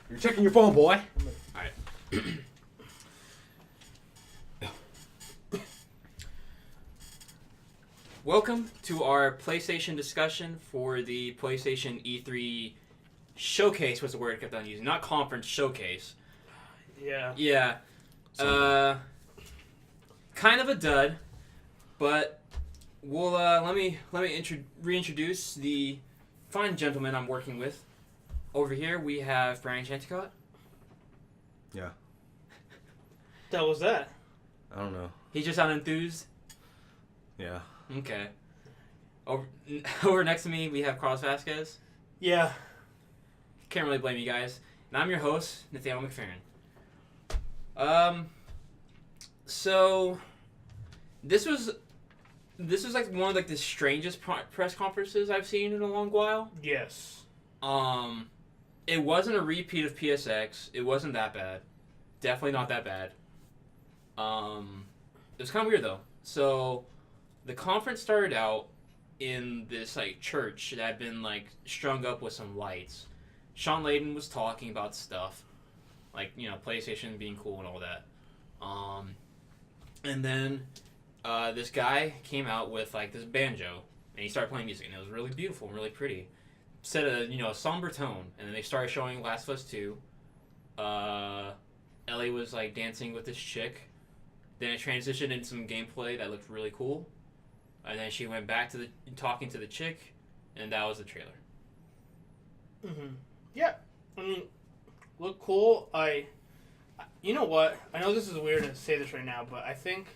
You're checking your phone, boy. Alright. Welcome to our PlayStation discussion for the PlayStation E3 showcase was the word I kept on using. Not conference, showcase. Yeah. Yeah. Kind of a dud, but we'll let me reintroduce the fine gentleman I'm working with. Over here we have Brian Chanticott. Yeah. That was that. I don't know. He's just unenthused. Yeah. Okay. Over next to me we have Carlos Vasquez. Yeah. Can't really blame you guys. And I'm your host, Nathaniel McFerrin. So this was like one of like the strangest press conferences I've seen in a long while. Yes. It wasn't a repeat of PSX. It wasn't that bad. Definitely not that bad. It was kind of weird though. So the conference started out in this like church that had been like strung up with some lights. Sean Layden was talking about stuff, like, you know, PlayStation being cool and all that. And then this guy came out with like this banjo, and he started playing music, and it was really beautiful and really pretty. Set a somber tone, and then they started showing Last of Us 2. Ellie was like dancing with this chick. Then it transitioned into some gameplay that looked really cool, and then she went back to talking to the chick, and that was the trailer. Mhm. Yeah. I mean, look cool. You know what? I know this is weird to say this right now, but I think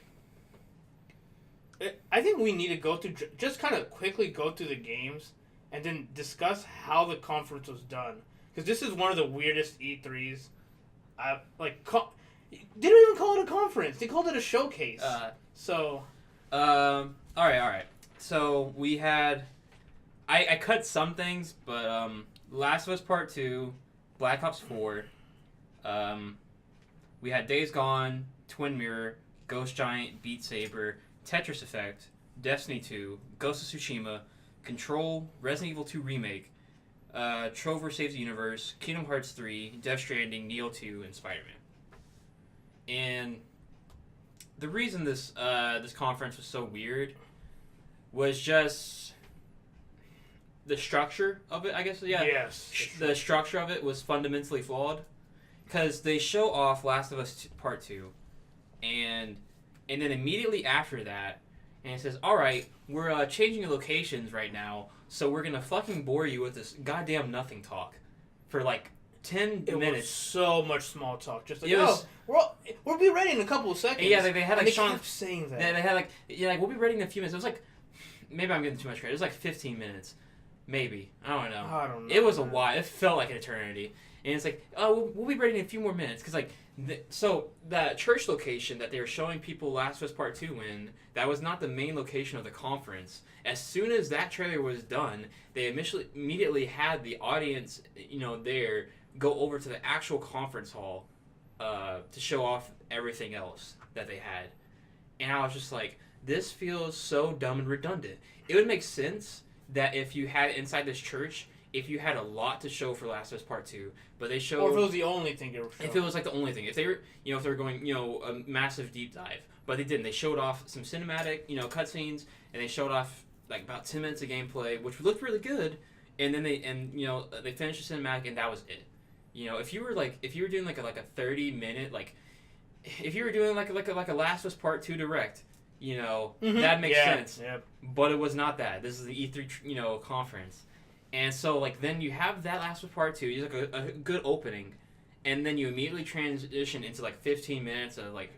we need to go through, just kind of quickly go through the games and then discuss how the conference was done. Because this is one of the weirdest E3s. They didn't even call it a conference. They called it a showcase. All right. So we had, I cut some things, but Last of Us Part 2, Black Ops 4, we had Days Gone, Twin Mirror, Ghost Giant, Beat Saber, Tetris Effect, Destiny 2, Ghost of Tsushima, Control, Resident Evil 2 Remake, Trover Saves the Universe, Kingdom Hearts 3, Death Stranding, Neo 2, and Spider-Man. And the reason this conference was so weird was just the structure of it, I guess. Yeah. Yes. The structure of it was fundamentally flawed, because they show off Last of Us Part 2, and then immediately after that, and it says, all right, we're changing the locations right now, so we're going to fucking bore you with this goddamn nothing talk for like 10 It minutes. was so much small talk. Just like, It was- we'll be ready in a couple of seconds. Yeah, they had like and Sean. kept saying that. They had like, we'll be ready in a few minutes. It was like, maybe I'm getting too much credit. It was like 15 minutes, maybe. I don't know. I don't know. It was a while. It felt like an eternity. And it's like, oh, we'll be ready in a few more minutes. Because, like, so that church location that they were showing people Last of Us Part 2 in, that was not the main location of the conference. As soon as that trailer was done, they immediately had the audience, there go over to the actual conference hall to show off everything else that they had. And I was just like, this feels so dumb and redundant. It would make sense that if you had inside this church, if you had a lot to show for Last of Us Part 2, but they showed... Or if it was the only thing they were showing. If it was like the only thing. If they were, if they were going, a massive deep dive. But they didn't. They showed off some cinematic, cutscenes, and they showed off like about 10 minutes of gameplay, which looked really good. And then they finished the cinematic, and that was it. If you were doing like a 30-minute, like, if you were doing like a Last of Us Part 2 direct, that makes sense. Yep. But it was not that. This is the E3, conference. And so, like, then you have that Last of Us Part 2, you like a good opening, and then you immediately transition into, like, 15 minutes of, like,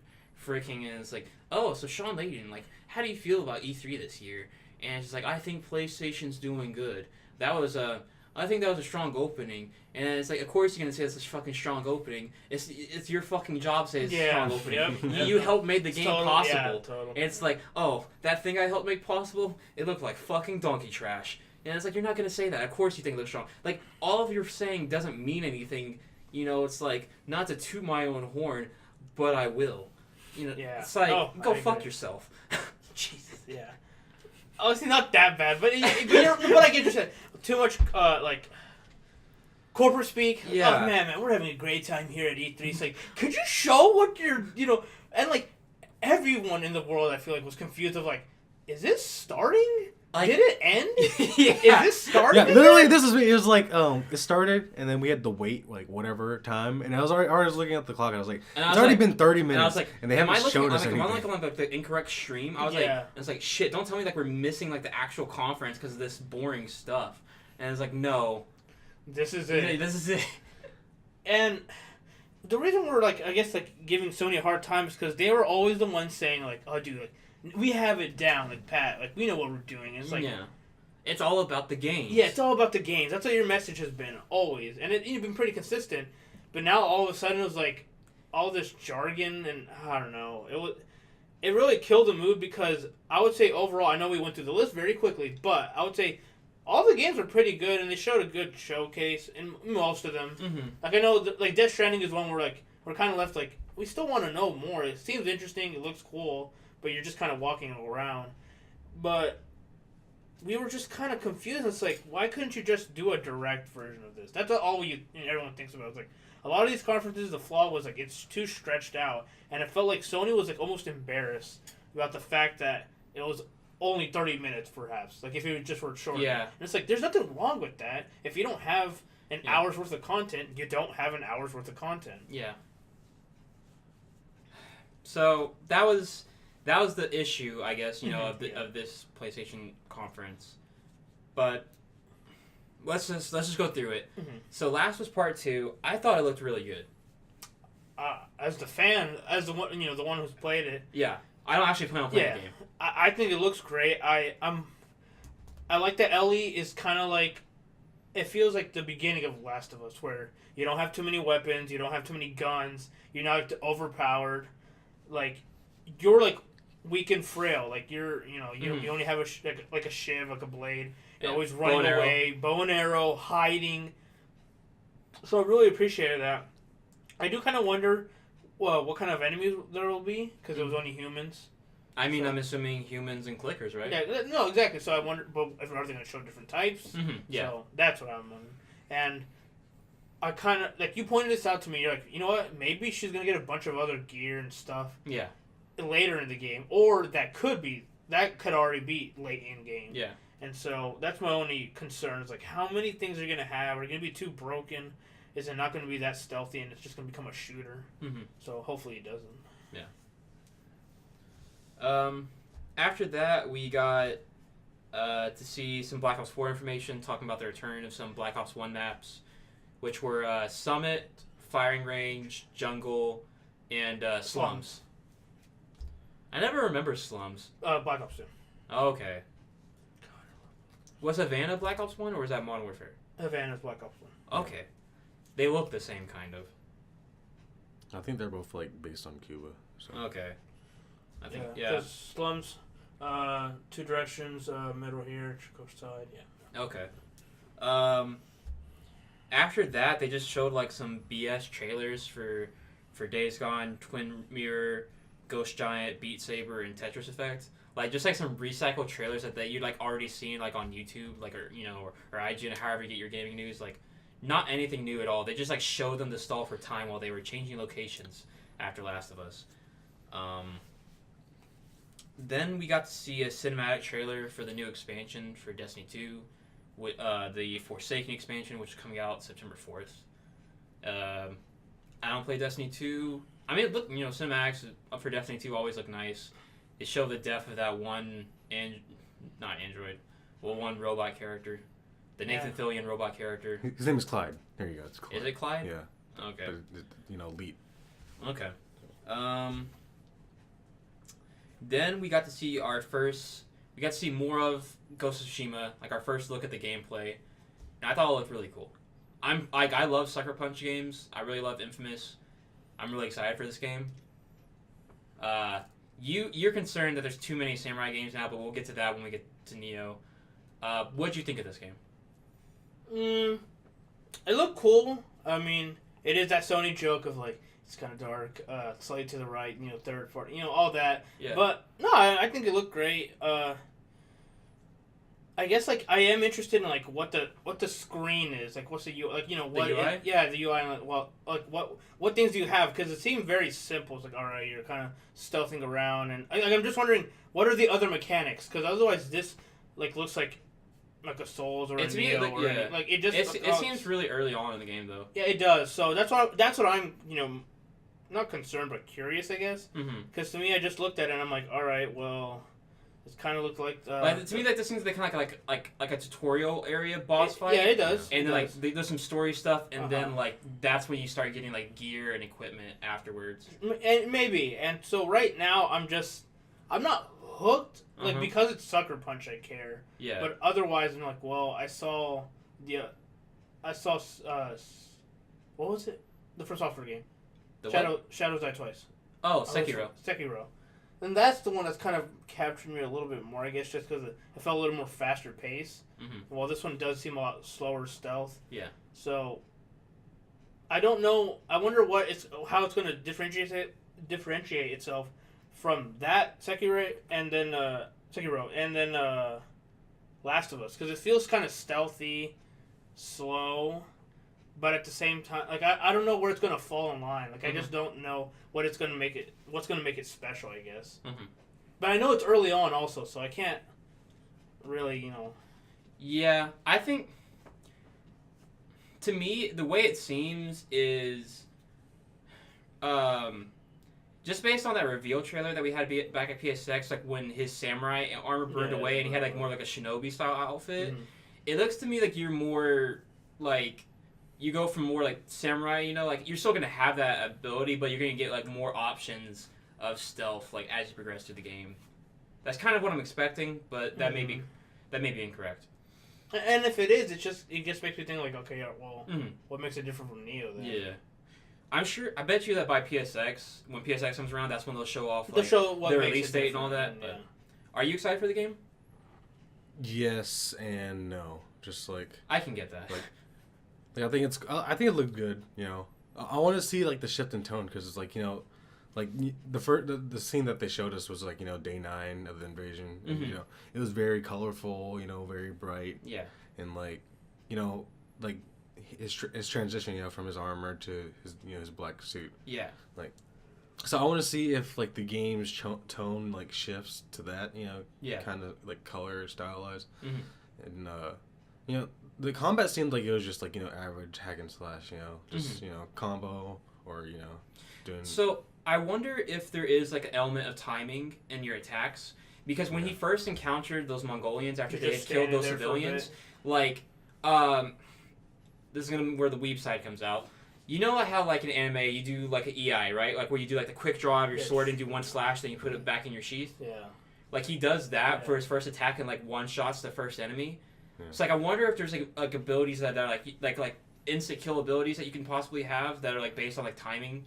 freaking, and it's like, oh, so Sean Layden, like, how do you feel about E3 this year? And it's just like, I think PlayStation's doing good. I think that was a strong opening. And it's like, of course you're going to say it's a fucking strong opening. It's your fucking job to say it's a strong opening. Yep. You helped make the game possible. Yeah, totally. And it's like, oh, that thing I helped make possible, it looked like fucking donkey trash. And it's like, you're not going to say that. Of course you think it looks strong. Like, all of your saying doesn't mean anything. It's like, not to toot my own horn, but I will. It's like, go fuck yourself. Jesus, yeah. Obviously not that bad, but but I get you said. Too much, corporate speak. Yeah. Oh man, we're having a great time here at E3. It's like, could you show what you're, and like everyone in the world, I feel like was confused of like, is this starting? Like, Did it end? yeah. Is this starting? Yeah, literally, this is it was like it started and then we had to wait like whatever time, and I was already looking at the clock and I was like, And I it's was already like- been 30 And minutes, I was like, and they am I haven't looking, showed us am anything. I looking on like the incorrect stream? I was Yeah. like, it's like shit. Don't tell me like we're missing like the actual conference because of this boring stuff. And it's like, no, This is it. this is it. And the reason we're like, I guess, like giving Sony a hard time is because they were always the ones saying like, "Oh, dude, like we have it down, like Pat, like we know what we're doing." And it's like, Yeah, it's all about the game. yeah, it's all about the games. That's what your message has been always, and you've been pretty consistent. But now all of a sudden it was like all this jargon, and I don't know. It really killed the mood because I would say overall, I know we went through the list very quickly, but I would say all the games were pretty good, and they showed a good showcase in most of them. Mm-hmm. Like I know, like Death Stranding is one where like we're kind of left like we still want to know more. It seems interesting. It looks cool, but you're just kind of walking around. But we were just kind of confused. It's like, why couldn't you just do a direct version of this? That's all everyone thinks about. It's like a lot of these conferences, the flaw was like it's too stretched out, and it felt like Sony was like almost embarrassed about the fact that it was only 30 minutes, perhaps. Like if it just were short. Yeah. And it's like there's nothing wrong with that. If you don't have an Yeah. hour's worth of content, you don't have an hour's worth of content. Yeah. So that was the issue, I guess, Mhm, of this PlayStation conference. But let's just go through it. Mhm. So Last was Part 2. I thought it looked really good. As the fan, as the one the one who's played it, Yeah. I don't actually plan on playing Yeah. the game. I think it looks great. I like that Ellie is kind of like, it feels like the beginning of Last of Us, where you don't have too many weapons, you don't have too many guns, you're not overpowered, like you're like weak and frail, like you're you only have like a shiv, like a blade. You're Yeah. always Bow running and arrow. away, bow and arrow, hiding. So I really appreciated that. I do kind of wonder, well, what kind of enemies there will be, because it was only humans. I mean, So- I'm assuming humans and clickers, right? Yeah, no, exactly. So I wonder, but are they going to show different types? Mm-hmm. Yeah. So that's what I'm wondering. And I kind of, like, you pointed this out to me. You're like, you know what? Maybe she's going to get a bunch of other gear and stuff Yeah. later in the game. Or that could already be late in game. Yeah. And so that's my only concern. Is like, how many things are you going to have? Are they going to be too broken? Is it not going to be that stealthy and it's just going to become a shooter? Mm-hmm. So hopefully it doesn't. After that, we got to see some Black Ops 4 information, talking about the return of some Black Ops 1 maps, which were Summit, Firing Range, Jungle, and Slums. I never remember Slums. Black Ops 2. Oh, okay. Was Havana Black Ops 1, or was that Modern Warfare? Havana's Black Ops 1. Okay. They look the same, kind of. I think they're both like based on Cuba. So. Okay. I think, Yeah. yeah. 'Cause Slums, Two Directions, Middle here, Coast Side, yeah. Okay. After that, they just showed like some BS trailers for Days Gone, Twin Mirror, Ghost Giant, Beat Saber, and Tetris Effect. Like just like some recycled trailers that you'd like already seen like on YouTube, like or IGN, or however you get your gaming news. Like not anything new at all. They just like showed them to stall for time while they were changing locations after Last of Us. Then we got to see a cinematic trailer for the new expansion for Destiny 2, with the Forsaken expansion, which is coming out September 4th. I don't play Destiny 2. I mean, look, cinematics for Destiny 2 always look nice. They show the death of that one, one robot character. The Nathan Fillion robot character. His name is Clyde. There you go. It's Clyde. Is it Clyde? Yeah. Okay. But, elite. Okay. Then we got to see more of Ghost of Tsushima, like our first look at the gameplay, and I thought it looked really cool. I love Sucker Punch games. I really love Infamous. I'm really excited for this game. You're concerned that there's too many samurai games now, but we'll get to that when we get to Neo. What'd you think of this game? It looked cool. I mean, it is that Sony joke of like, it's kind of dark, slightly to the right, third, fourth, all that. Yeah. But no, I think it looked great. I guess like I am interested in like what the screen is, like what's the U, like what UI? yeah, the UI, and like, well, like what things do you have, because it seemed very simple. It's like, all right, you're kind of stealthing around, and I'm just wondering what are the other mechanics, because otherwise this like looks like a Souls or a Neo, like, or any, like it just it seems really early on in the game though. yeah, it does. So that's what I'm not concerned but curious, I guess, because to me I just looked at it and I'm like, all right, well. It kind of looked like. But to me, like this seems like kind of like a tutorial area boss fight. Yeah, it does. And it then, does. there's some story stuff, and then like that's when you start getting like gear and equipment afterwards. And maybe. And so right now I'm not hooked, like because it's Sucker Punch. I care. Yeah. But otherwise, I'm like, well, I saw what was it? The first software game. Shadows Die Twice. Oh, Sekiro. Sekiro. And that's the one that's kind of captured me a little bit more, I guess, just because it felt a little more faster pace. Well, this one does seem a lot slower stealth. Yeah. So, I don't know. I wonder how it's going to differentiate itself from that Sekiro and then Last of Us, because it feels kind of stealthy, slow. But at the same time, like I don't know where it's gonna fall in line. Like I just don't know what's gonna make it special, I guess. But I know it's early on also, so I can't really, Yeah, I think to me the way it seems is, just based on that reveal trailer that we had back at PSX, like when his samurai armor burned away and he had like more like a shinobi style outfit. It looks to me like you're more like. You go from more like samurai, like you're still gonna have that ability, but you're gonna get like more options of stealth like as you progress through the game. That's kind of what I'm expecting, but that may be incorrect. And if it is, it just makes me think like, okay, yeah, well, what makes it different from Neo then? Yeah, I bet you that by PSX, when PSX comes around, that's when they'll show off like, what their release date and all that. Yeah. But are you excited for the game? Yes and no. Just like I can get that. I think it looked good. I want to see like the shift in tone, because it's like like the scene that they showed us was like day 9 of the invasion. And, it was very colorful. Very bright. Yeah. And like like his transition from his armor to his black suit. Yeah. Like. So I want to see if like the game's tone like shifts to that. Yeah. Kind of like color stylized. And the combat seemed like it was just like average hack and slash, just combo or doing. So I wonder if there is like an element of timing in your attacks, because when he first encountered those Mongolians after they had killed those civilians, like this is gonna be where the weeb side comes out. You know how like in anime you do like an EI, right? Like where you do like the quick draw of your sword and do one slash, then you put it back in your sheath. Yeah. Like he does that for his first attack and like one shots the first enemy. Yeah. So like I wonder if there's like abilities that are like instant kill abilities that you can possibly have that are like based on like timing,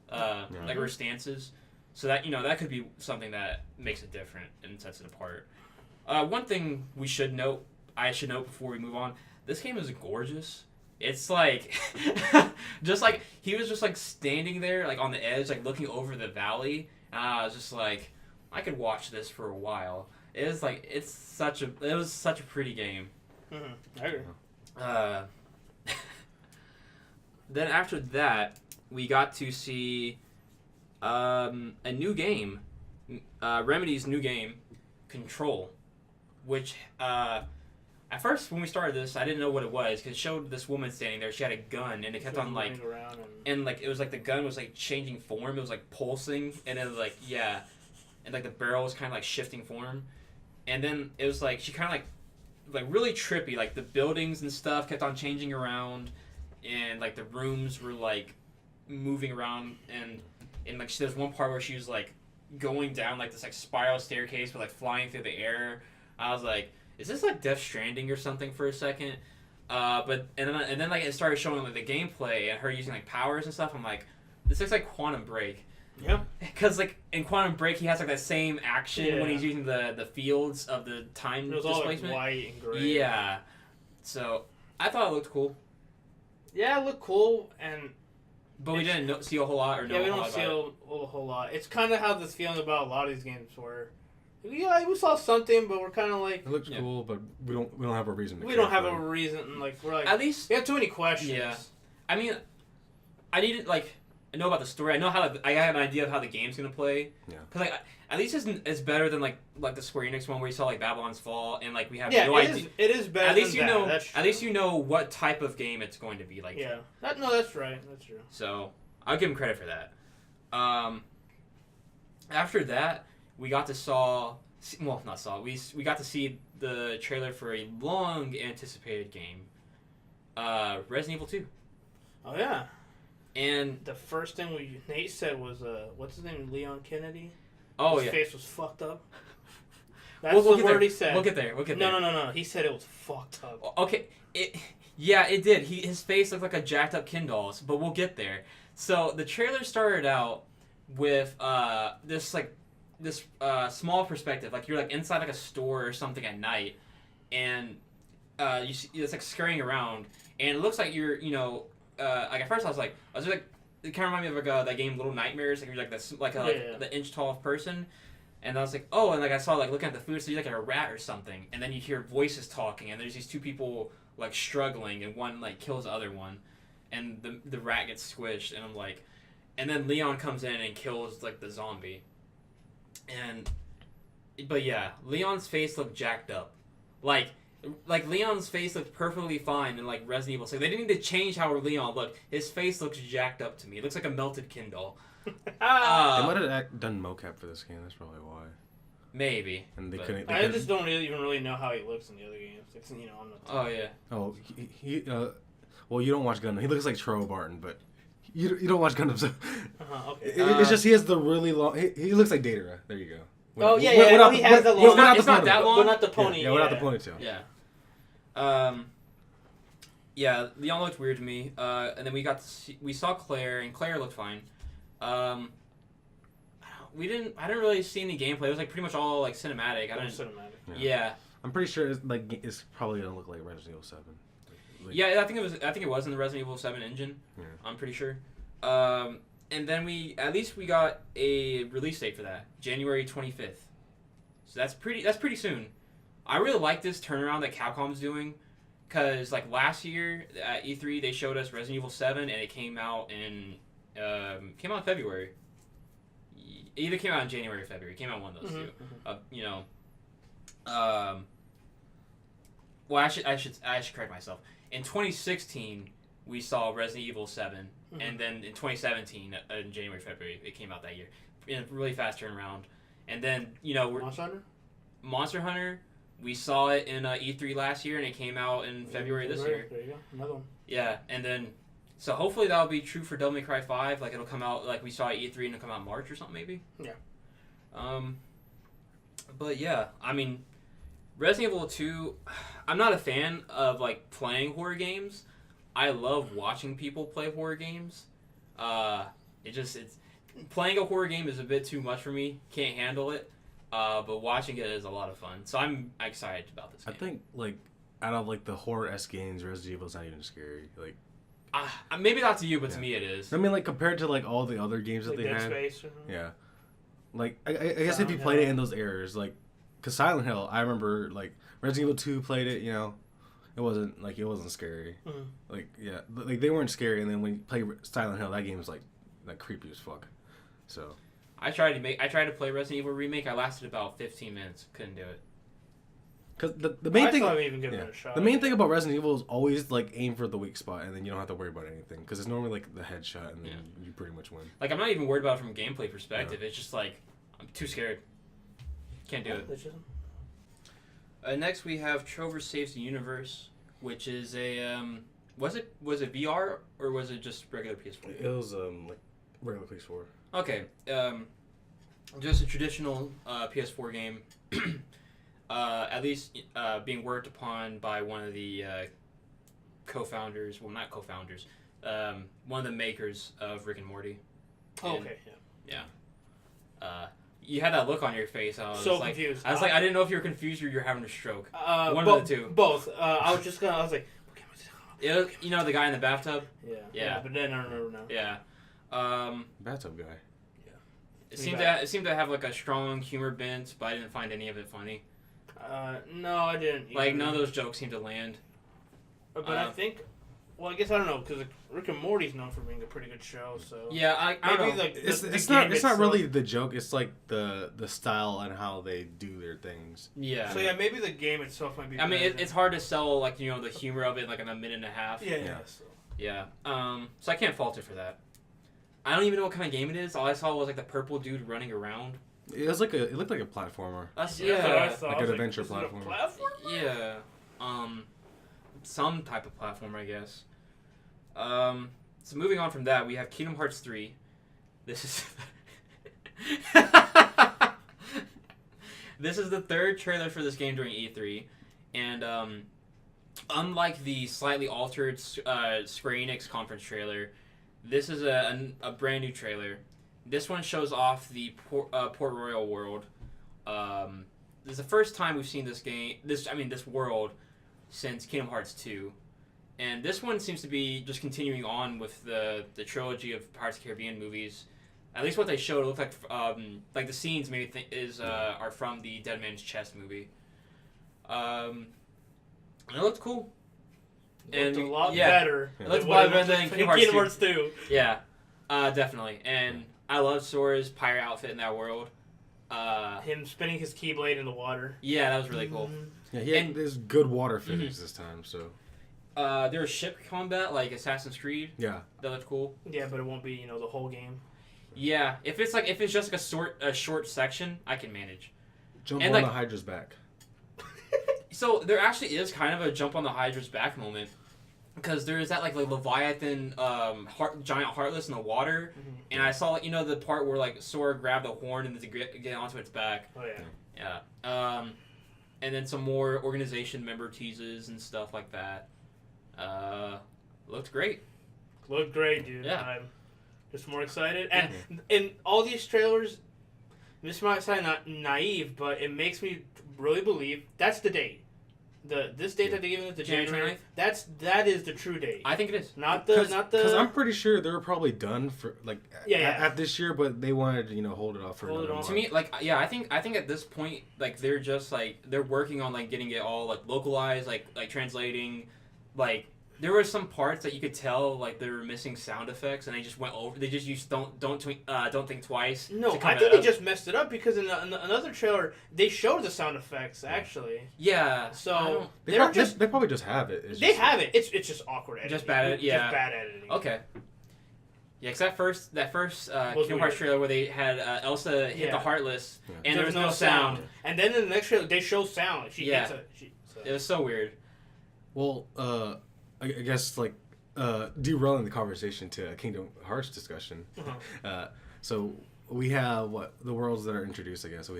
like or stances. So that that could be something that makes it different and sets it apart. One thing I should note before we move on. This game is gorgeous. It's like just like he was just like standing there like on the edge like looking over the valley. And I was just like, I could watch this for a while. It was such a pretty game. I agree. Then after that, we got to see a new game, Remedy's new game, Control, which at first when we started this, I didn't know what it was because it showed this woman standing there. She had a gun and it kept on like, and like it was like the gun was like changing form. It was like pulsing and it was like and like the barrel was kind of like shifting form. And then it was like she kind of like really trippy. Like the buildings and stuff kept on changing around, and like the rooms were like moving around. And like there's one part where she was like going down like this like spiral staircase, but like flying through the air. I was like, is this like Death Stranding or something for a second? And then like it started showing like the gameplay and her using like powers and stuff. I'm like, this looks like Quantum Break. Yeah. Because like in Quantum Break, he has like that same action when he's using the fields of the time displacement. All, like, white and gray. Yeah. So I thought it looked cool. Yeah, it looked cool, but we didn't see a whole lot or know. Yeah, we a whole don't see a whole lot. It's kind of how this feeling about a lot of these games where Yeah, we saw something, but we're kind of like It looks cool, but we don't have a reason. we don't have a reason. Like we're like At least we have too many questions. Yeah. I mean, I needed like I know about the story. I know how I have an idea of how the game's gonna play. Yeah. Cause like at least it's better than like the Square Enix one where you saw like Babylon's Fall and like we have no idea. It is better. At least than you know. That's true. At least you know what type of game it's going to be like. Yeah. That's right. That's true. So I'll give him credit for that. After that, we got to we got to see the trailer for a long anticipated game, Resident Evil 2. Oh yeah. And the first thing Nate said was what's his name, Leon Kennedy. Oh his yeah. face was fucked up. That's we'll the word he said. We'll get there. No. He said it was fucked up. Okay. It did. His face looked like a jacked up Ken doll's, but we'll get there. So the trailer started out with this small perspective, like you're like inside like a store or something at night, and you see it's like scurrying around, and it looks like you're like at first I was like it kind of reminded me of like that game Little Nightmares, like you're like this the inch tall person. And I was like, oh, and like I saw like looking at the food, so you're like a rat or something, and then you hear voices talking, and there's these two people like struggling, and one like kills the other one, and the rat gets squished, and I'm like, and then Leon comes in and kills like the zombie, but yeah, Leon's face looked jacked up, like Leon's face looked perfectly fine in like Resident Evil 6. They didn't need to change how Leon looked. His face looks jacked up to me. It looks like a melted Kindle. They might have done mocap for this game. That's probably why. Maybe. And I just don't even really know how he looks in the other games. It's, I'm not. Oh yeah. Oh, well, you don't watch Gundam. He looks like Troy Barton, but you don't watch Gundam. So Okay. It's just he has the really long. He looks like Datara. There you go. He has the long. It's not that long. But not the pony. Yeah, without the ponytail. Yeah. Yeah, Leon looked weird to me. And then we saw Claire, and Claire looked fine. I didn't really see any gameplay. It was like pretty much all like cinematic. Cinematic. Yeah. I'm pretty sure it's probably gonna look like Resident Evil 7. Yeah, I think it was in the Resident Evil 7 engine. Yeah. I'm pretty sure. And then we got a release date for that, January 25th. So that's pretty soon. I really like this turnaround that Capcom's doing, cause like last year at E3 they showed us Resident Evil 7 and it came out in February. Either came out in January or February. It came out one of those two. Well, I should correct myself. In 2016, we saw Resident Evil 7, and then in 2017, in January, February, it came out that year. In a really fast turnaround. And then, Monster Hunter, we saw it in E3 last year, and it came out in February this year. There you go. Another one. Yeah, and then, so hopefully that'll be true for Devil May Cry 5. Like, it'll come out, like we saw at E3, and it'll come out in March or something, maybe? Yeah. But yeah, I mean, Resident Evil 2, I'm not a fan of, like, playing horror games. I love watching people play horror games. Playing a horror game is a bit too much for me. Can't handle it. But watching it is a lot of fun. So I'm excited about this game. I think, like, out of, like, the horror-esque games, Resident Evil's not even scary. Like, maybe not to you, but to me it is. I mean, like, compared to, like, all the other games that they Dead had. Space or Yeah. Like, I guess if you played it in those eras, like, because Silent Hill, I remember, like, Resident Evil 2 played it, it wasn't scary. Mm-hmm. Like, yeah, like, they weren't scary, and then when you play Silent Hill, that game was, like creepy as fuck. So. I tried to play Resident Evil Remake. I lasted about 15 minutes. Couldn't do it. Because the main thing, even give it a shot. The main thing about Resident Evil is always like aim for the weak spot, and then you don't have to worry about anything because it's normally like the headshot, and then you pretty much win. Like I'm not even worried about it from a gameplay perspective. Yeah. It's just like I'm too scared. Can't do it. Next we have Trover Saves the Universe, which is a was it VR or was it just regular PS4? It was like regular PS4. Okay, just a traditional PS4 game. At least being worked upon by one of the co-founders. Well, not co-founders. One of the makers of Rick and Morty. Oh, okay, yeah. You had that look on your face. I was so like, confused. I was like, I didn't know if you were confused or you're having a stroke. One of the two. Both. I was like, the guy in the bathtub? Yeah. But then I don't remember now. Yeah. Bathtub guy. It seemed to have like a strong humor bent, but I didn't find any of it funny. No, I didn't. Like none of those jokes seemed to land. But I think, well, I guess I don't know because Rick and Morty's known for being a pretty good show. So yeah, I don't know. Like it's not really the joke. It's like the style and how they do their things. Yeah. So yeah, maybe the game itself might be. I mean, it's hard to sell like the humor of it like in a minute and a half. Yeah. Yeah. So I can't fault it for that. I don't even know what kind of game it is. All I saw was like the purple dude running around. It looked like a platformer. That's what I thought. Like an adventure platformer. Yeah. Some type of platform, I guess. So moving on from that, we have Kingdom Hearts 3. This is this is the third trailer for this game during E3, and unlike the slightly altered Square Enix conference trailer, this is a brand new trailer. This one shows off the Port Royal world. This is the first time we've seen this world since Kingdom Hearts 2. And this one seems to be just continuing on with the trilogy of Pirates of the Caribbean movies. At least what they showed, it looked like the scenes maybe are from the Dead Man's Chest movie. And it looked cool. And a lot better. It looked better than Kingdom Hearts 2. Yeah, definitely. And I love Sora's pirate outfit in that world. Him spinning his Keyblade in the water. Yeah, that was really cool. Yeah, there's good water physics this time, so. There's ship combat like Assassin's Creed. Yeah. That looked cool. Yeah, but it won't be the whole game. Yeah, if it's just like a short section, I can manage. Jump on the Hydra's back. So there actually is kind of a jump on the Hydra's back moment, because there's that like Leviathan giant Heartless in the water, and I saw the part where like Sora grabbed the horn and to get onto its back. Oh yeah. Yeah. And then some more organization member teases and stuff like that. Looked great. Looked great, dude. Yeah. I'm just more excited. And in all these trailers, this might sound not naive, but it makes me really believe that's the date. This date that they gave us, the January 9th, that is the true date. I think it is. Not the. Because I'm pretty sure they were probably done for at this year, but they wanted to hold it off for another month. To me, I think at this point, like they're just they're working on getting it all localized, like translating, there were some parts that you could tell they were missing sound effects, and they just went over. They just used don't think twice. No, I think they just messed it up because in another trailer they showed the sound effects actually. Yeah. So they probably just have it. Have it. It's just awkward editing. Just bad editing. Yeah. Just bad editing. Okay. Yeah, because that first Kingdom Hearts trailer where they had Elsa hit the Heartless, and there was no sound. And then in the next trailer they show sound. She hits it. It was so weird. Well, I guess derailing the conversation to a Kingdom Hearts discussion. So we have the worlds that are introduced. I guess so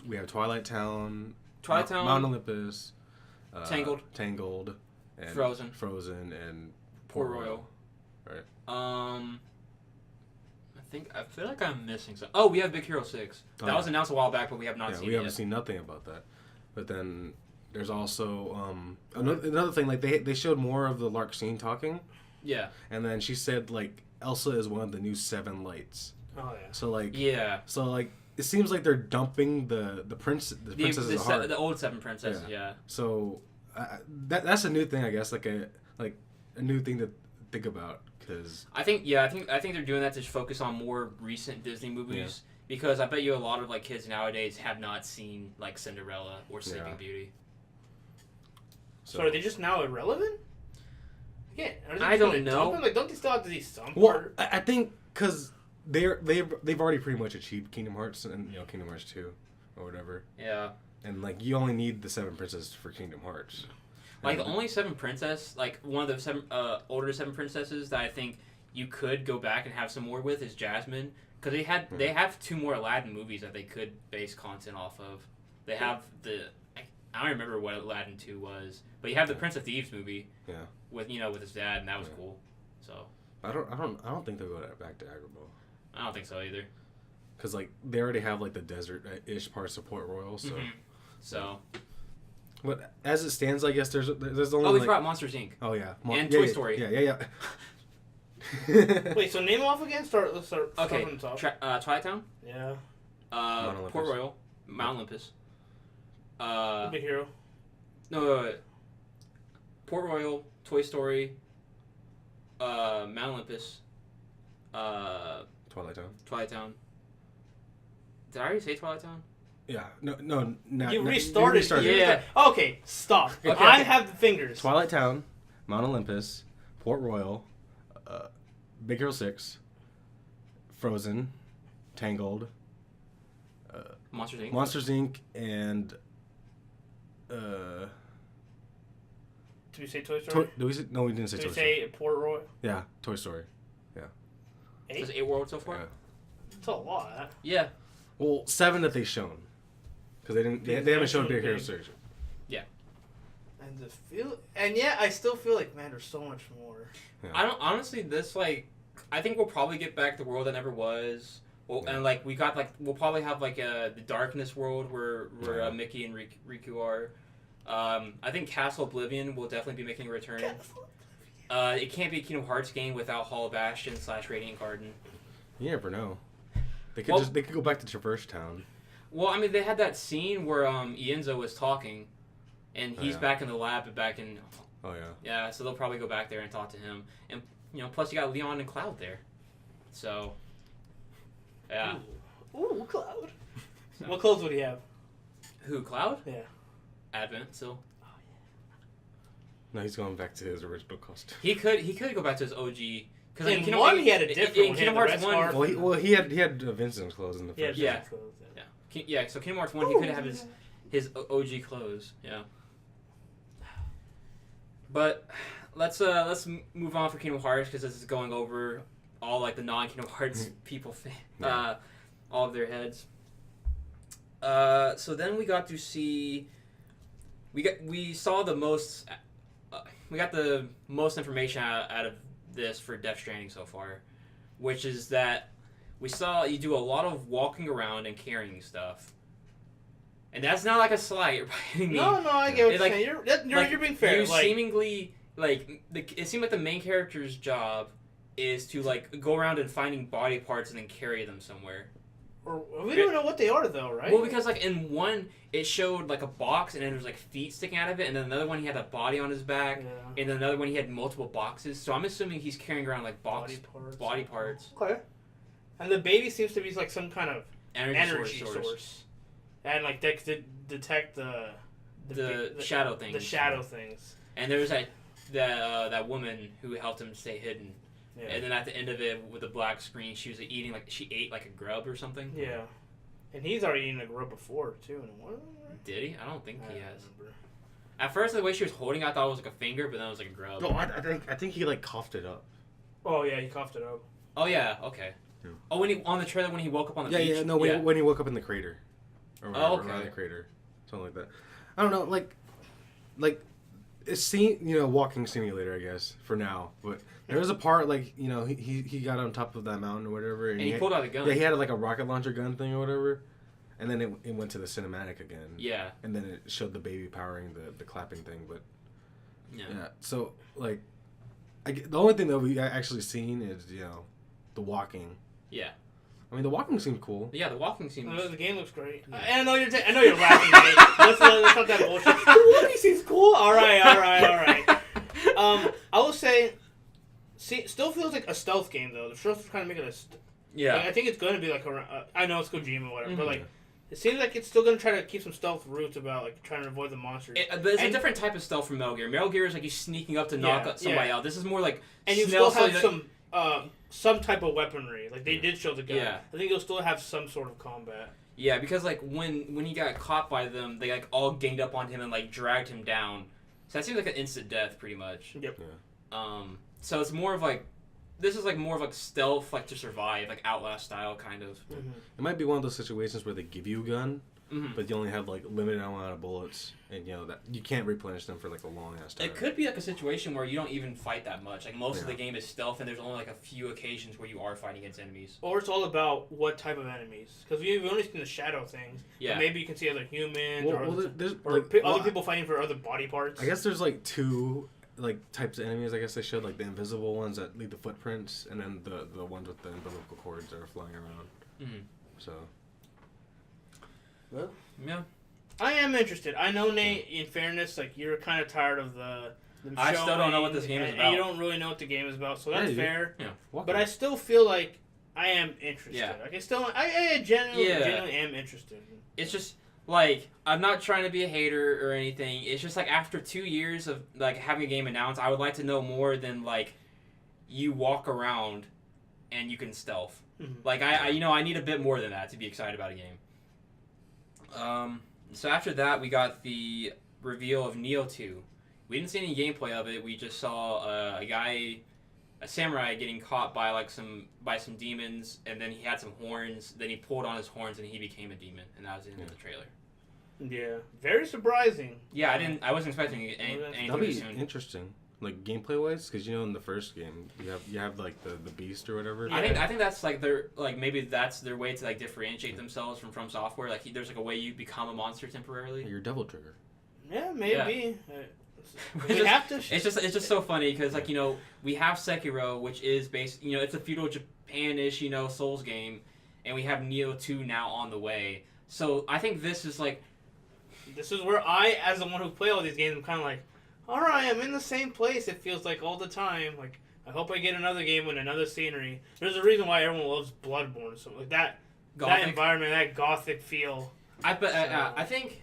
we have Twilight Town, Mount Olympus, Tangled, and Frozen, and Port Royal. Right. I feel like I'm missing something. Oh, we have Big Hero 6. That was announced a while back, but we have not seen it. We haven't seen nothing about that. But then there's also another thing. They showed more of the Larxene talking. Yeah. And then she said Elsa is one of the new 7 lights. Oh yeah. So yeah. So it seems like they're dumping the princess's heart. The old 7 princesses. Yeah. So that's a new thing, I guess. Like a new thing to think about. Cause I think they're doing that to focus on more recent Disney movies, because I bet you a lot of kids nowadays have not seen Cinderella or Sleeping Beauty. So are they just now irrelevant? Yeah, I don't know. Don't they still have to see some part? Well, I think because they've already pretty much achieved Kingdom Hearts and Kingdom Hearts 2 or whatever. Yeah. And you only need the 7 princesses for Kingdom Hearts. The only 7 princess, one of the older 7 princesses that I think you could go back and have some more with is Jasmine, because they have 2 more Aladdin movies that they could base content off of. They have I don't remember what Aladdin 2 was, but you have the Prince of Thieves movie. Yeah. With with his dad, and that was cool. So. I don't think they'll go back to Agrabah. I don't think so either. Because they already have the desert-ish parts of Port Royal, so. Mm-hmm. So. But as it stands, I guess there's only. Oh, we forgot Monsters Inc. Oh yeah. And Toy Story. Yeah. Wait, so name them off again? Let's start Okay, from the top. Twilight Town, Yeah. Port Royal, Mount Olympus. Big Hero. No, wait. Port Royal, Toy Story, Mount Olympus, Twilight Town. Twilight Town. Did I already say Twilight Town? Yeah. No. You restarted. Yeah. Okay, stop. Okay. I have the fingers. Twilight Town, Mount Olympus, Port Royal, Big Hero 6, Frozen, Tangled, Monsters Inc. Monsters Inc. and Did we say Toy Story? no, we didn't say Did Toy we Story. say Port Royal? Yeah, Toy Story. So it's 8 worlds so far? Yeah. It's a lot. Yeah. Well, 7 that they've shown, because they haven't shown Big Hero 6. And I still feel like, man, there's so much more. Yeah. I don't honestly. I think we'll probably get back the world that never was. Well, Yeah. and we'll probably have the Darkness world where Mickey and Riku are. I think Castle Oblivion will definitely be making a return. It can't be a Kingdom Hearts game without Hall of Bastion / Radiant Garden. You never know. They could go back to Traverse Town. Well, I mean, they had that scene where Ienzo was talking, and he's yeah. back in the lab back in. Oh yeah. Yeah, so they'll probably go back there and talk to him, and plus you got Leon and Cloud there, so. Yeah. Ooh, Cloud. So. What clothes would he have? Who, Cloud? Yeah. Advent still. No, he's going back to his original costume. He could go back to his OG. Because in one he had a different one. In Kingdom Hearts 1. Well, he had Vincent's clothes in the first. Yeah. Yeah. So Kingdom Hearts 1, he could have his OG clothes. Yeah. But let's move on for Kingdom Hearts because this is going over all the non-Kingdom Hearts people, all of their heads. So then we got to see. We saw the most. We got the most information out of this for Death Stranding so far, which is that we saw you do a lot of walking around and carrying stuff, and that's not a slight by any means. No, I get what you're saying. You're being fair. You seemingly it seemed like the main character's job is to go around and finding body parts and then carry them somewhere. We don't know what they are though, right? Well, because in one it showed a box and then there was feet sticking out of it, and then another one he had a body on his back, and then another one he had multiple boxes. So I'm assuming he's carrying around body parts. Okay. And the baby seems to be some kind of energy source. And detect the shadow things. The shadow things. And there was that woman who helped him stay hidden. Yeah. And then at the end of it, with the black screen, she was eating she ate a grub or something. Yeah, and he's already eaten a grub before too. In one of them, right? Did he? I don't think he has. Remember. At first, the way she was holding it, I thought it was a finger, but then it was a grub. No, I think he coughed it up. Oh yeah, he coughed it up. Oh yeah, okay. Yeah. Oh, on the trailer when he woke up on the beach. Yeah, no, when he woke up in the crater. Or whatever, okay. Around the crater, something like that. I don't know, it's walking simulator, I guess, for now. But there was a part he got on top of that mountain or whatever, and he pulled out a gun. Yeah, he had a rocket launcher gun thing or whatever, and then it went to the cinematic again. Yeah. And then it showed the baby powering the clapping thing, but yeah. So the only thing that we actually seen is the walking. Yeah. I mean, the walking seemed cool. Yeah, the walking seems. The game looks great. Yeah. I know you're laughing at me. Let's not that bullshit. The walking seems cool. All right. I will say, still feels like a stealth game though. The stealth is kind of making it yeah. I think it's going to be I know it's Kojima or whatever, but it seems like it's still going to try to keep some stealth roots about trying to avoid the monsters. But it's a different type of stealth from Metal Gear. Metal Gear is you sneaking up to knock somebody out. This is more and you still have some type of weaponry. They did show the gun. Yeah. I think you'll still have some sort of combat. Yeah, because when he got caught by them, they all ganged up on him and dragged him down. So that seems like an instant death, pretty much. Yep. Yeah. So it's more of this is more of stealth, to survive, Outlast style kind of. Mm-hmm. It might be one of those situations where they give you a gun, but you only have limited amount of bullets, and that you can't replenish them for a long ass time. It could be a situation where you don't even fight that much. Most of the game is stealth, and there's only a few occasions where you are fighting against enemies. Or it's all about what type of enemies, because we've only seen the shadow things. Yeah. But maybe you can see other humans or other people fighting for other body parts. I guess there's 2 like types of enemies. I guess they showed like the invisible ones that leave the footprints, and then the ones with the umbilical cords that are flying around. Mm-hmm. So. Well, yeah. I am interested. I know, Nate. In fairness, like you're kind of tired of the. I still don't know what this game is about. And you don't really know what the game is about, so that's fair. Yeah. But I still feel like I am interested. Yeah. Like I genuinely am interested. It's just like I'm not trying to be a hater or anything. It's just like after 2 years of like having a game announced, I would like to know more than like you walk around and you can stealth. Mm-hmm. Like I need a bit more than that to be excited about a game. So after that, we got the reveal of Neo 2. We didn't see any gameplay of it. We just saw a samurai getting caught by some demons, and then he had some horns. Then he pulled on his horns, and he became a demon, and that was the end of the trailer. Yeah, very surprising. Yeah, I wasn't expecting anything That'll be soon. interesting, like gameplay wise, because in the first game you have like the beast or whatever. Yeah. I think that's like maybe that's their way to like differentiate themselves from Software. Like there's like a way you become a monster temporarily. Your Devil Trigger. Yeah, maybe. Yeah. It's just so funny because like we have Sekiro, which is based it's a feudal Japan-ish Souls game, and we have Neo 2 now on the way. So I think this is where I, as the one who play all these games, I'm kind of like, all right, I'm in the same place. It feels like all the time. Like I hope I get another game with another scenery. There's a reason why everyone loves Bloodborne. So like that environment, that gothic feel. I think.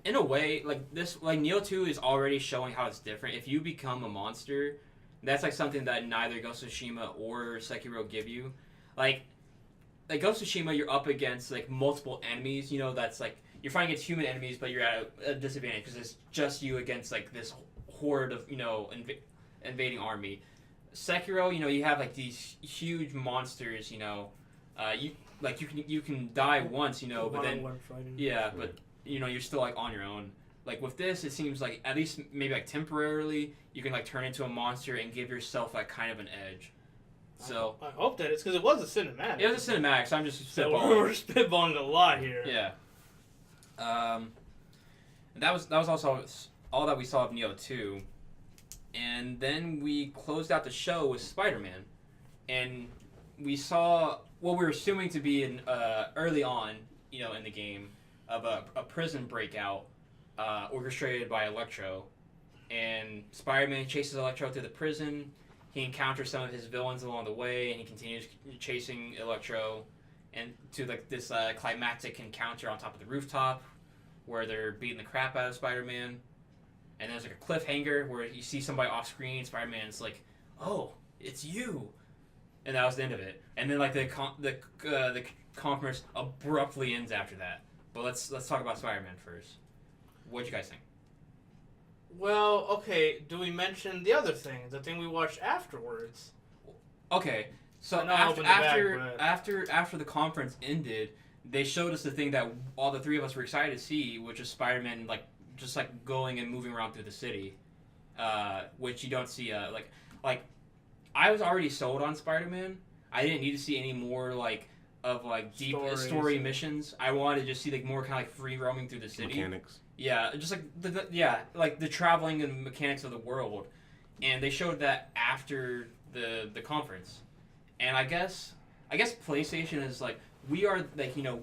In a way, like Neo 2 is already showing how it's different. If you become a monster, that's like something that neither Ghost of Tsushima or Sekiro give you. Like Ghost of Tsushima, you're up against like multiple enemies. That's like you're fighting against human enemies, but you're at a disadvantage because it's just you against like this horde of invading army. Sekiro, you have like these huge monsters. You can die once. But then but. You're still like on your own. Like with this, it seems like at least maybe like temporarily you can like turn into a monster and give yourself like kind of an edge. So I hope that it's because it was a cinematic. It was a cinematic, so I'm just spitballing. We're spitballing a lot here. Yeah. That was also all that we saw of Neo 2, and then we closed out the show with Spider-Man, and we saw what we were assuming to be an early on, in the game. Of a prison breakout orchestrated by Electro, and Spider-Man chases Electro through the prison. He encounters some of his villains along the way, and he continues chasing Electro, and to like this climactic encounter on top of the rooftop, where they're beating the crap out of Spider-Man. And there's like a cliffhanger where you see somebody off screen. Spider-Man's like, "Oh, it's you," and that was the end of it. And then like the conference abruptly ends after that. But let's talk about Spider-Man first. What'd you guys think? Well, okay. Do we mention the other thing? The thing we watched afterwards. Okay, so after the conference ended, they showed us the thing that all the three of us were excited to see, which is Spider-Man just going and moving around through the city, which you don't see. Like I was already sold on Spider-Man. I didn't need to see any more of deep story missions. I wanted to just see more kind of like free roaming through the city. Mechanics. Yeah, just the traveling and mechanics of the world, and they showed that after the conference, and I guess PlayStation is we are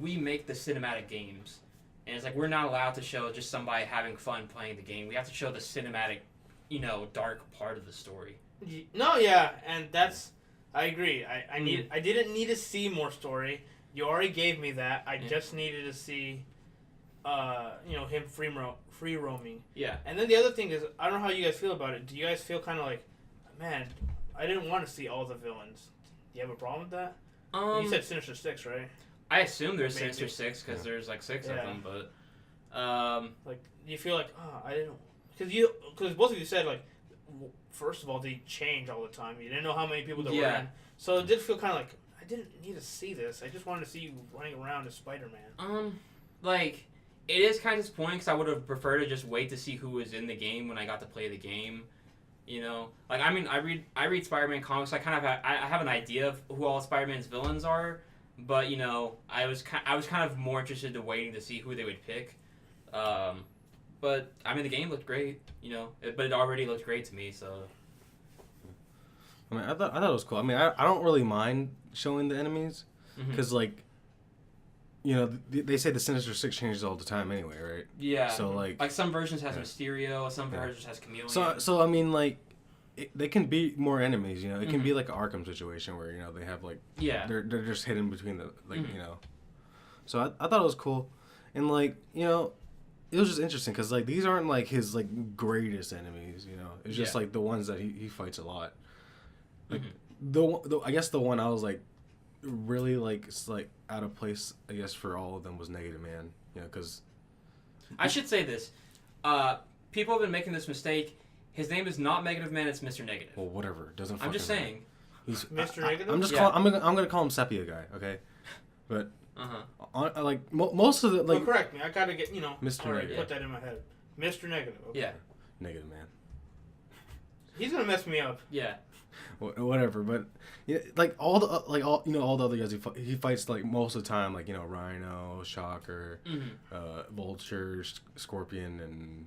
we make the cinematic games, and it's we're not allowed to show just somebody having fun playing the game. We have to show the cinematic, dark part of the story. No, yeah, and that's. I agree. I didn't need to see more story. You already gave me that. I just needed to see, him free roaming. Yeah. And then the other thing is, I don't know how you guys feel about it. Do you guys feel kind of like, man, I didn't want to see all the villains. Do you have a problem with that? You said Sinister Six, right? I assume there's Sinister Six because there's 6 of them, but you feel like, I didn't, because both of you said first of all, they change all the time. You didn't know how many people there were in. So it did feel kind of like, I didn't need to see this. I just wanted to see you running around as Spider-Man. It is kind of disappointing because I would have preferred to just wait to see who was in the game when I got to play the game. I read Spider-Man comics. I have an idea of who all Spider-Man's villains are, but I was kind of more interested in waiting to see who they would pick. but I mean the game looked great, but it already looked great to me. So I mean, I thought it was cool. I mean, I don't really mind showing the enemies because like, they say the Sinister Six changes all the time anyway, right? Yeah. So like some versions has Mysterio, some versions has Chameleon. So I mean like. They can be more enemies, It can be like an Arkham situation where they have like they're just hidden between the So I thought it was cool, and like it was just interesting because like these aren't like his like greatest enemies, It's just like the ones that he fights a lot. Like the I guess the one I was like really like out of place I guess for all of them was Negative Man, because I should say this, people have been making this mistake. His name is not Negative Man. It's Mr. Negative. Well, whatever. It doesn't. I'm just saying. He's Mr. Negative. I'm just calling. I'm gonna call him Sepia Guy. Okay, but like most of the like. Well, correct me. I gotta get Mr. Negative. Put that in my head. Mr. Negative. Okay. Yeah. Negative Man. He's gonna mess me up. Yeah. Whatever, but like all the all the other guys he fights like most of the time like Rhino, Shocker, Vulture, Scorpion, and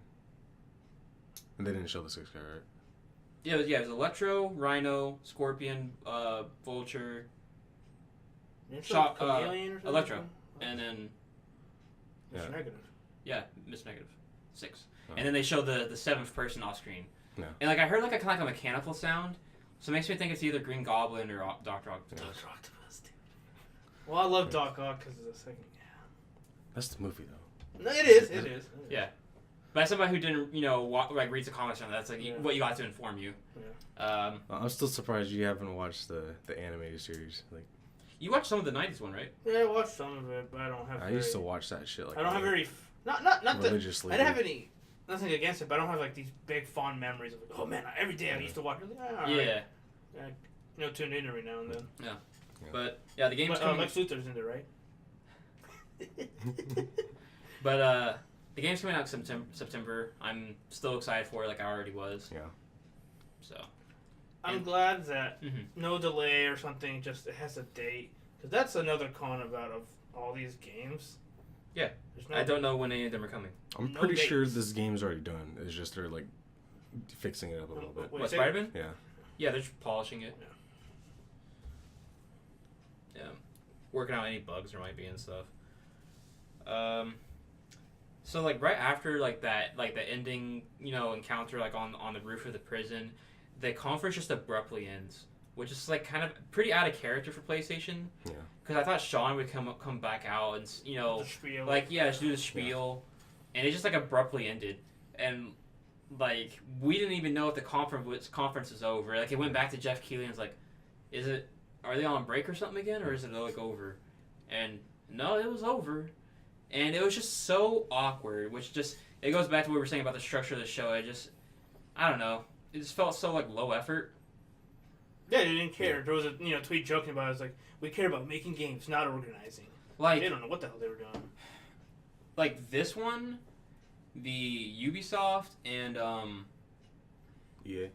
they didn't show the sixth guy, right? Yeah, it was Electro, Rhino, Scorpion, Vulture, Electro, and then Mr. Negative. Yeah, Mr. Negative, 6, and then they show the seventh person off screen. Yeah. And like I heard like a kind of like a mechanical sound, so it makes me think it's either Green Goblin or Doctor Octopus. Doctor Octopus, dude. Well, I love Doc Ock because of the second. Yeah. That's the movie though. No, it is. It is. Yeah. But as somebody who didn't, reads the comics on that, that's like what you got to inform you. Yeah. I'm still surprised you haven't watched the animated series. Like, you watched some of the '90s one, right? Yeah, I watched some of it, but I don't have. I used to watch that shit. Like, I don't have very not religiously. I didn't have any nothing against it, but I don't have like these big fond memories of like, oh man, every day I used to watch it. Like, all right. Yeah. Tuned in every now and then. Yeah. But yeah, the game's coming. Lex Luthor's in there, right? But the game's coming out September. I'm still excited for it, like I already was. Yeah. So. I'm glad that no delay or something. Just it has a date, because that's another con about of all these games. Yeah. I don't know when any of them are coming. I'm pretty sure this game's already done. It's just they're like fixing it up a little bit. What, Spider-Man? Yeah. Yeah, they're just polishing it. Yeah. Working out any bugs there might be and stuff. So like right after like that, like the ending, encounter like on the roof of the prison, the conference just abruptly ends, which is like kind of pretty out of character for PlayStation. Yeah. Because I thought Sean would come back out and just do the spiel, and it just like abruptly ended, and like we didn't even know if the conference was over. Like it went back to Jeff Keighley and was like, are they on break or something again, or is it like over? And no, it was over. And it was just so awkward, which just, it goes back to what we were saying about the structure of the show. I don't know. It just felt so, like, low effort. Yeah, they didn't care. There was a, tweet joking about it. It's like, we care about making games, not organizing. Like, they don't know what the hell they were doing. Like, this one, the Ubisoft and, EA.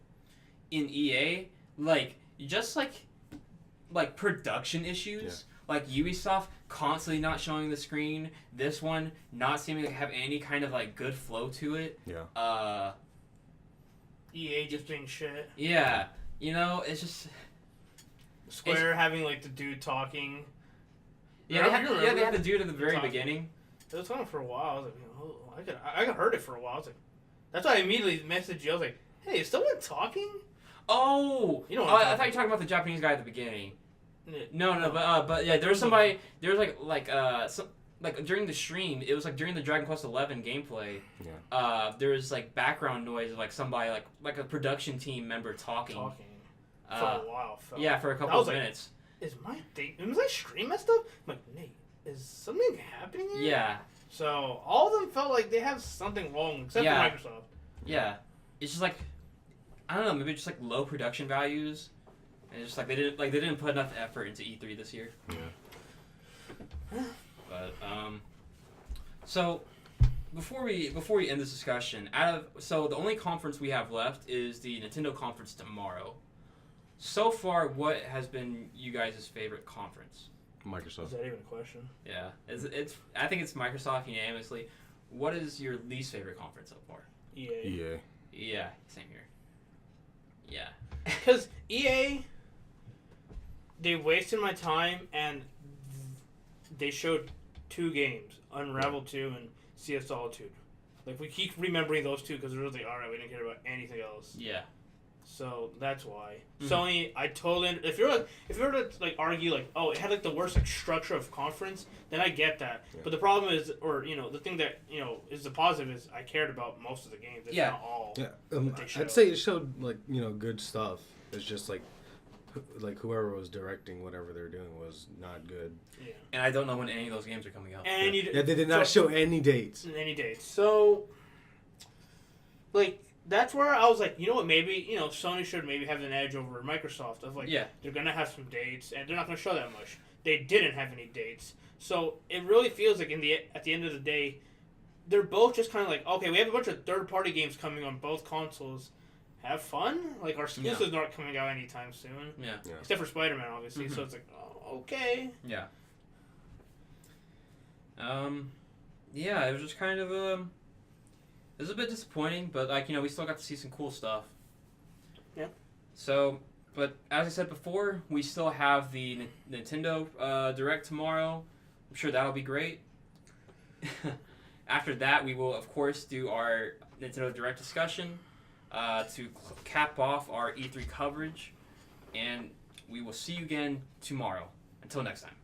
In EA, like, just, like production issues. Yeah. Like Ubisoft constantly not showing the screen. This one not seeming to have any kind of like good flow to it. Yeah. EA just being shit. Yeah. It's just Square having like the dude talking. Yeah, they had the dude at the very beginning. It was on for a while. I was like, I could heard it for a while. I was like, that's why I immediately messaged you. I was like, hey, is someone talking? Oh, I thought you were talking about the Japanese guy at the beginning. No, but yeah, there was somebody. There was like during the stream. It was like during the Dragon Quest XI gameplay. Yeah. There was like background noise of like somebody like a production team member talking. For a while. Yeah, for a couple of minutes. Is my stream messed up? I'm like, Nate, is something happening here? Yeah. So all of them felt like they have something wrong, except for Microsoft. Yeah. It's just like, I don't know, maybe just like low production values. And it's just like they didn't put enough effort into E3 this year. Yeah. But so before we end this discussion, so the only conference we have left is the Nintendo conference tomorrow. So far, what has been you guys' favorite conference? Microsoft. Is that even a question? Yeah, it's I think it's Microsoft unanimously. what is your least favorite conference so far? EA. Yeah. Yeah, same here. Yeah. Because EA, they wasted my time and they showed 2 games, Unravel 2 and Sea of Solitude. Like, we keep remembering those 2 because we're just like, alright, we didn't care about anything else. Yeah. So that's why. Mm-hmm. Sony, I totally. If you were to like argue like, oh, it had like the worst like structure of conference, then I get that. Yeah. But the problem is, or the thing that is the positive is I cared about most of the games. It's not all. Yeah. that they showed. I'd say it showed like good stuff. It's just like whoever was directing whatever they were doing was not good. Yeah. And I don't know when any of those games are coming out. And they did not show any dates. Any dates. So, like. That's where I was like, you know what, maybe, Sony should maybe have an edge over Microsoft of like, they're going to have some dates, and they're not going to show that much. They didn't have any dates. So it really feels like at the end of the day, they're both just kind of like, okay, we have a bunch of third-party games coming on both consoles. Have fun? Like, our exclusives aren't coming out anytime soon. Yeah. Except for Spider-Man, obviously. Mm-hmm. So it's like, oh, okay. Yeah. Yeah, it was just kind of, it was a bit disappointing, but we still got to see some cool stuff. Yeah. So, but as I said before, we still have the Nintendo Direct tomorrow. I'm sure that'll be great. After that, we will of course do our Nintendo Direct discussion to cap off our E3 coverage, and we will see you again tomorrow. Until next time.